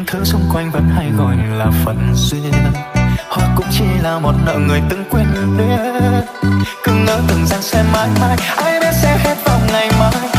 những thứ xung quanh vẫn hay gọi là phận duyên, hoặc cũng chỉ là một nợ người từng quên biết. Cứ ngỡ tưởng rằng sẽ mãi mãi ai biết sẽ hết vào ngày mai,